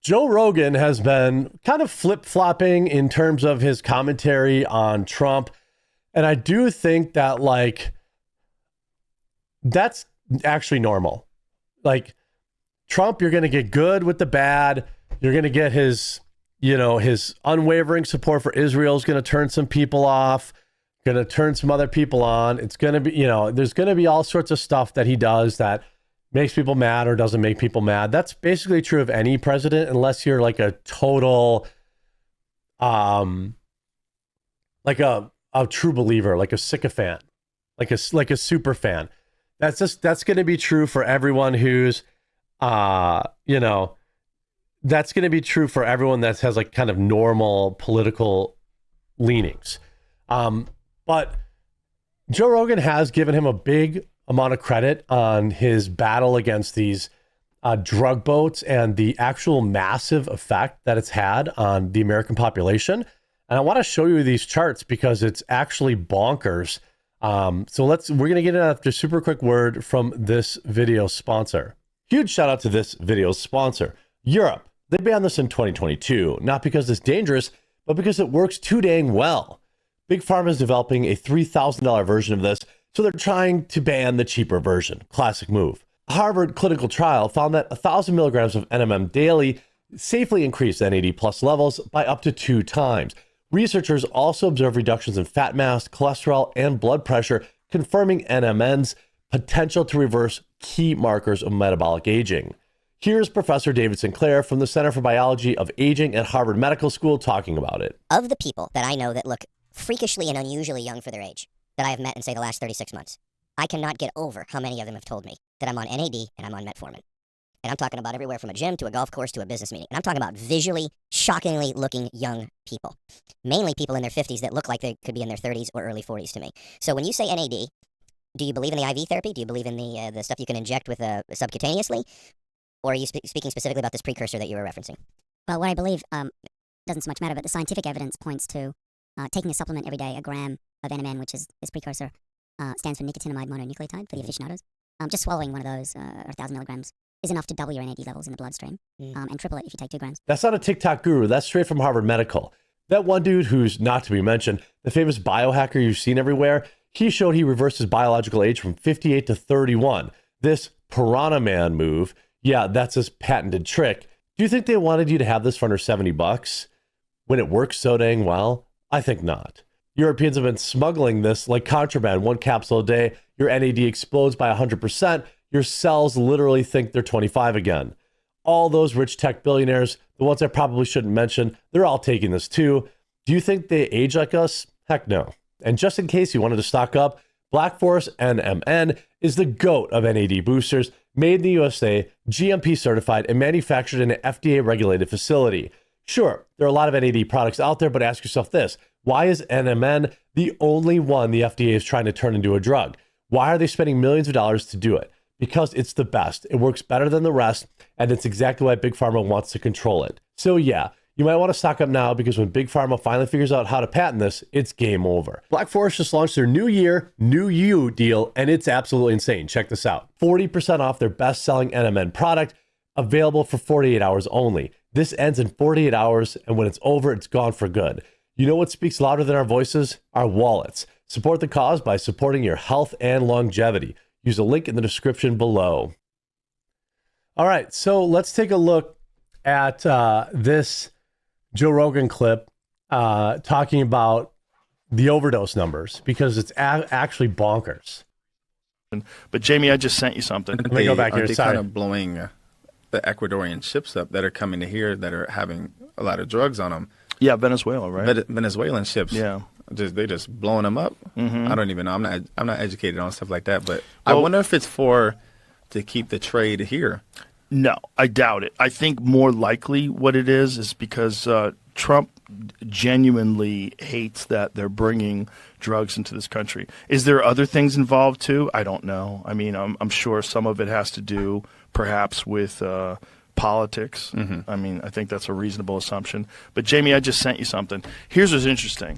Joe Rogan has been kind of flip-flopping in terms of his commentary on Trump. And I do think that, like, that's actually normal. Like, Trump, you're going to get good with the bad. You're going to get his, his unwavering support for Israel is going to turn some people off, going to turn some other people on. It's going to be, there's going to be all sorts of stuff that he does that makes people mad or doesn't make people mad. That's basically true of any president, unless you're like a total, like a true believer, like a sycophant, like a super fan. That's going to be true for everyone who's, that's going to be true for everyone that has like kind of normal political leanings. But Joe Rogan has given him a big amount of credit on his battle against these drug boats and the actual massive effect that it's had on the American population. And I want to show you these charts because it's actually bonkers. So we're going to get in after a super quick word from this video sponsor. Huge shout out to this video's sponsor, Europe. They banned this in 2022, not because it's dangerous, but because it works too dang well. Big Pharma is developing a $3,000 version of this, so they're trying to ban the cheaper version. Classic move. A Harvard clinical trial found that 1,000 milligrams of NMN daily safely increased NAD+ levels by up to 2 times. Researchers also observed reductions in fat mass, cholesterol, and blood pressure, confirming NMN's potential to reverse key markers of metabolic aging. Here's Professor David Sinclair from the Center for Biology of Aging at Harvard Medical School talking about it. Of the people that I know that look freakishly and unusually young for their age, that I have met in, say, the last 36 months, I cannot get over how many of them have told me that I'm on NAD and I'm on metformin. And I'm talking about everywhere from a gym to a golf course to a business meeting. And I'm talking about visually, shockingly looking young people. Mainly people in their 50s that look like they could be in their 30s or early 40s to me. So when you say NAD, do you believe in the IV therapy? Do you believe in the stuff you can inject with subcutaneously? Or are you speaking specifically about this precursor that you were referencing? Well, what I believe doesn't so much matter, but the scientific evidence points to taking a supplement every day, a gram of NMN, which is this precursor, stands for nicotinamide mononucleotide for the aficionados. Just swallowing one of those, or 1,000 milligrams, is enough to double your NAD levels in the bloodstream, and triple it if you take 2 grams. That's not a TikTok guru. That's straight from Harvard Medical. That one dude who's not to be mentioned, the famous biohacker you've seen everywhere, he showed he reversed his biological age from 58 to 31. This Piranha Man move, yeah, that's his patented trick. Do you think they wanted you to have this for under $70 when it works so dang well? I think not. Europeans have been smuggling this like contraband, 1 capsule a day. Your NAD explodes by 100%. Your cells literally think they're 25 again. All those rich tech billionaires, the ones I probably shouldn't mention, they're all taking this too. Do you think they age like us? Heck no. And just in case you wanted to stock up, Black Forest NMN is the GOAT of NAD boosters, made in the USA, GMP certified, and manufactured in an FDA-regulated facility. Sure, there are a lot of NAD products out there, but ask yourself this. Why is NMN the only one the FDA is trying to turn into a drug? Why are they spending millions of dollars to do it? Because it's the best. It works better than the rest, and it's exactly why Big Pharma wants to control it. So yeah, you might want to stock up now because when Big Pharma finally figures out how to patent this, it's game over. Black Forest just launched their New Year, New You deal, and it's absolutely insane. Check this out. 40% off their best-selling NMN product, available for 48 hours only. This ends in 48 hours, and when it's over, it's gone for good. You know what speaks louder than our voices? Our wallets. Support the cause by supporting your health and longevity. Use a link in the description below. All right, so let's take a look at this Joe Rogan clip talking about the overdose numbers because it's actually bonkers. But Jamie, I just sent you something. Let me go back here. Aren't they Sorry. kind of blowing the Ecuadorian ships up that are coming to here that are having a lot of drugs on them? Yeah, Venezuela, right? Venezuelan ships. Yeah. They just blowing them up. Mm-hmm. I don't even know. I'm not educated on stuff like that. But I wonder if it's to keep the trade here. No, I doubt it. I think more likely what it is because Trump genuinely hates that they're bringing drugs into this country. Is there other things involved too? I don't know. I mean, I'm sure some of it has to do perhaps with politics. Mm-hmm. I mean, I think that's a reasonable assumption. But Jamie, I just sent you something. Here's what's interesting.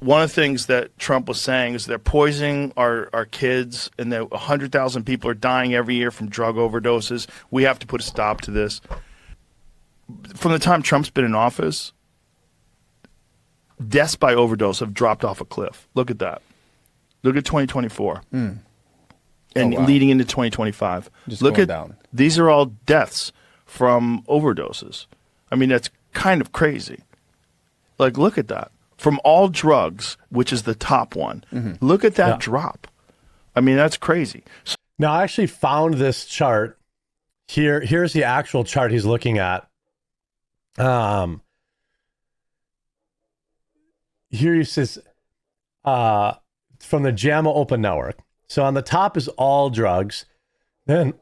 One of the things that Trump was saying is they're poisoning our kids and that 100,000 people are dying every year from drug overdoses. We have to put a stop to this. from the time Trump's been in office, deaths by overdose have dropped off a cliff. Look at that. Look at 2024. And leading into 2025. Just look going at down. These are all deaths from overdoses. I mean, that's kind of crazy. Like, look at that. From all drugs, which is the top one, look at that drop. I mean, that's crazy. Now, I actually found this chart. Here's the actual chart he's looking at. Here he says, from the JAMA Open Network. So on the top is all drugs. Then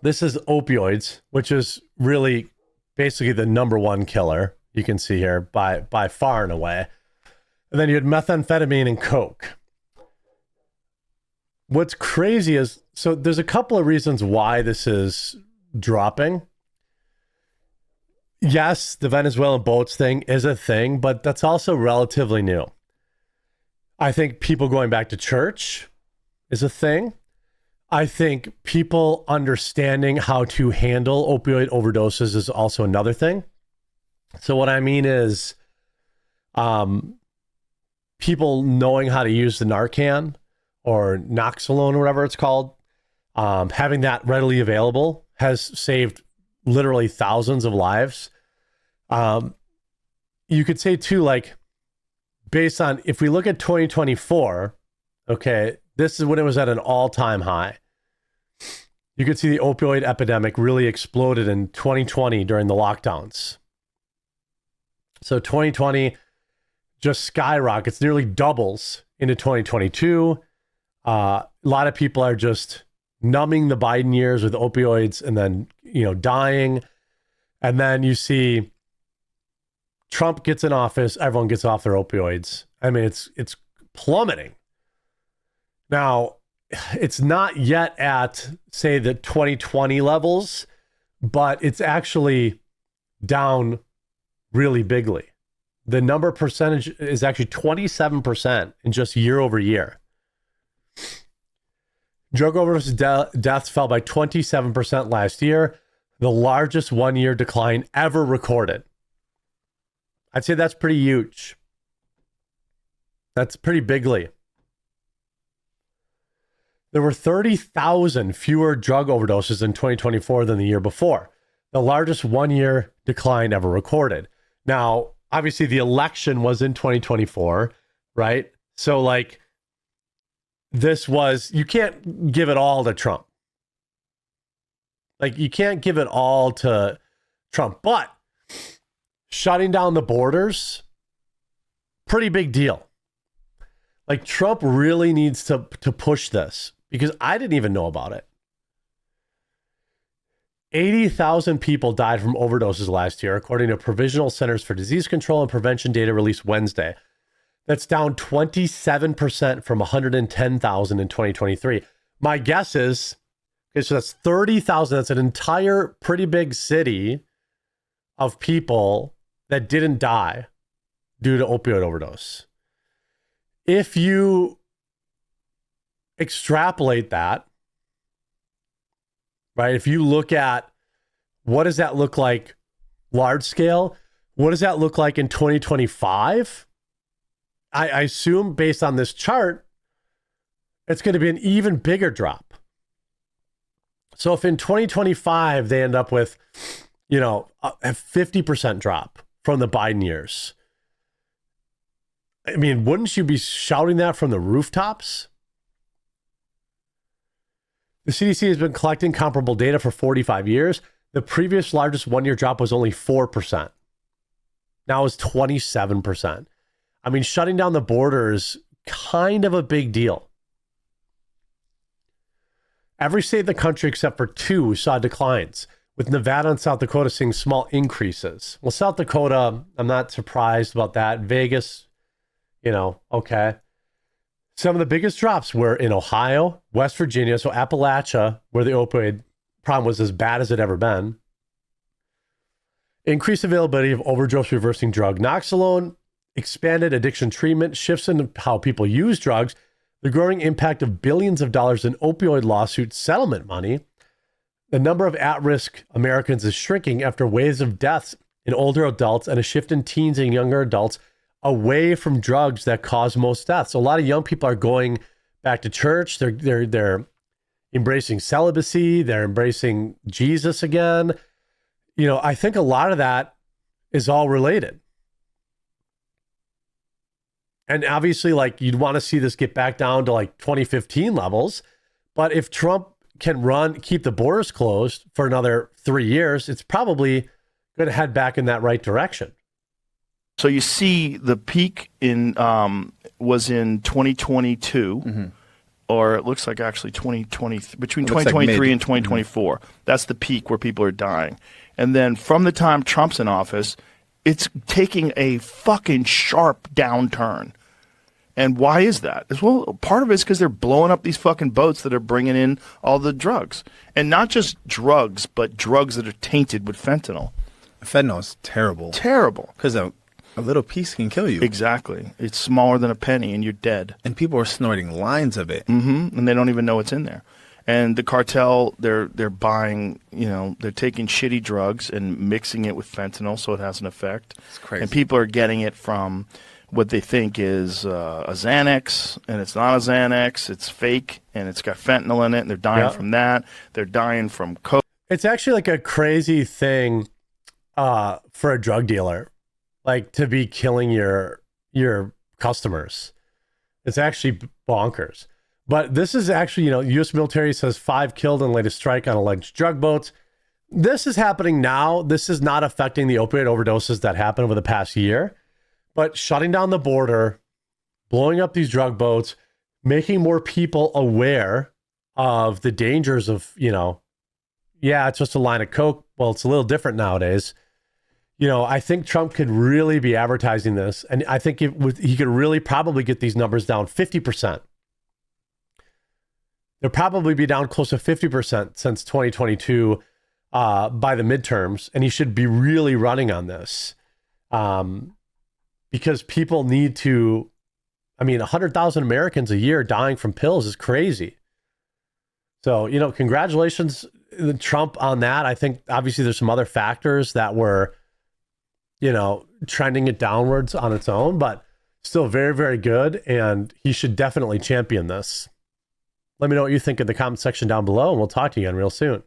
this is opioids, which is really basically the number one killer. You can see here by far and away. And then you had methamphetamine and coke. What's crazy is, so there's a couple of reasons why this is dropping. Yes, the Venezuelan boats thing is a thing, but that's also relatively new. I think people going back to church is a thing. I think people understanding how to handle opioid overdoses is also another thing. So what I mean is people knowing how to use the Narcan or Noxolone or whatever it's called, having that readily available has saved literally thousands of lives. You could say too, like, based on, if we look at 2024, okay, this is when it was at an all-time high. You could see the opioid epidemic really exploded in 2020 during the lockdowns. So 2020 just skyrockets, nearly doubles into 2022. A lot of people are just numbing the Biden years with opioids and then, dying. And then you see Trump gets in office, everyone gets off their opioids. I mean, it's plummeting. Now, it's not yet at, say, the 2020 levels, but it's actually down really bigly. The number percentage is actually 27% in just year over year. Drug overdose deaths fell by 27% last year, the largest one-year decline ever recorded. I'd say that's pretty huge. That's pretty bigly. There were 30,000 fewer drug overdoses in 2024 than the year before, the largest one-year decline ever recorded. Now, obviously, the election was in 2024, right? So, like, you can't give it all to Trump. Like, you can't give it all to Trump, but shutting down the borders, pretty big deal. Like, Trump really needs to push this, because I didn't even know about it. 80,000 people died from overdoses last year, according to Provisional Centers for Disease Control and Prevention data released Wednesday. That's down 27% from 110,000 in 2023. My guess is, okay, so that's 30,000. That's an entire pretty big city of people that didn't die due to opioid overdose. If you extrapolate that, right? If you look at what does that look like large scale, what does that look like in 2025? I assume based on this chart, it's going to be an even bigger drop. So if in 2025 they end up with, a 50% drop from the Biden years, I mean, wouldn't you be shouting that from the rooftops? The CDC has been collecting comparable data for 45 years. The previous largest one-year drop was only 4%. Now it's 27%. I mean, shutting down the border is kind of a big deal. Every state in the country except for two saw declines, with Nevada and South Dakota seeing small increases. Well, South Dakota, I'm not surprised about that. Vegas, okay. Some of the biggest drops were in Ohio, West Virginia, so Appalachia, where the opioid problem was as bad as it ever been. Increased availability of overdose reversing drug Noxolone, expanded addiction treatment, shifts in how people use drugs, the growing impact of billions of dollars in opioid lawsuit settlement money, The number of at-risk Americans is shrinking after waves of deaths in older adults and a shift in teens and younger adults away from drugs that cause most deaths. So a lot of young people are going back to church. They're embracing celibacy. They're embracing Jesus again. You know, I think a lot of that is all related. And obviously, like, you'd want to see this get back down to like 2015 levels. But if Trump can keep the borders closed for another 3 years, it's probably going to head back in that right direction. So you see the peak was in 2022, or it looks like actually 2020, between 2023 and 2024. That's the peak where people are dying. And then from the time Trump's in office, it's taking a fucking sharp downturn. And why is that? Well, part of it is because they're blowing up these fucking boats that are bringing in all the drugs. And not just drugs, but drugs that are tainted with fentanyl. Fentanyl is terrible. Terrible. Because a little piece can kill you. Exactly. It's smaller than a penny and you're dead. And people are snorting lines of it. And they don't even know what's in there. And the cartel, they're buying, they're taking shitty drugs and mixing it with fentanyl so it has an effect. It's crazy. And people are getting it from what they think is a Xanax, and it's not a Xanax. It's fake, and it's got fentanyl in it, and they're dying from that. They're dying from coke. It's actually like a crazy thing for a drug dealer, like to be killing your customers. It's actually bonkers. But this is actually, U.S. military says 5 killed in latest strike on alleged drug boats. This is happening now. This is not affecting the opioid overdoses that happened over the past year. But shutting down the border, blowing up these drug boats, making more people aware of the dangers of, it's just a line of coke. Well, it's a little different nowadays. I think Trump could really be advertising this. And I think he could really probably get these numbers down 50%. They'll probably be down close to 50% since 2022 by the midterms. And he should be really running on this. Because people need to, 100,000 Americans a year dying from pills is crazy. So, congratulations to Trump on that. I think obviously there's some other factors that were, trending it downwards on its own, but still very, very good. And he should definitely champion this. Let me know what you think in the comment section down below, and we'll talk to you again real soon.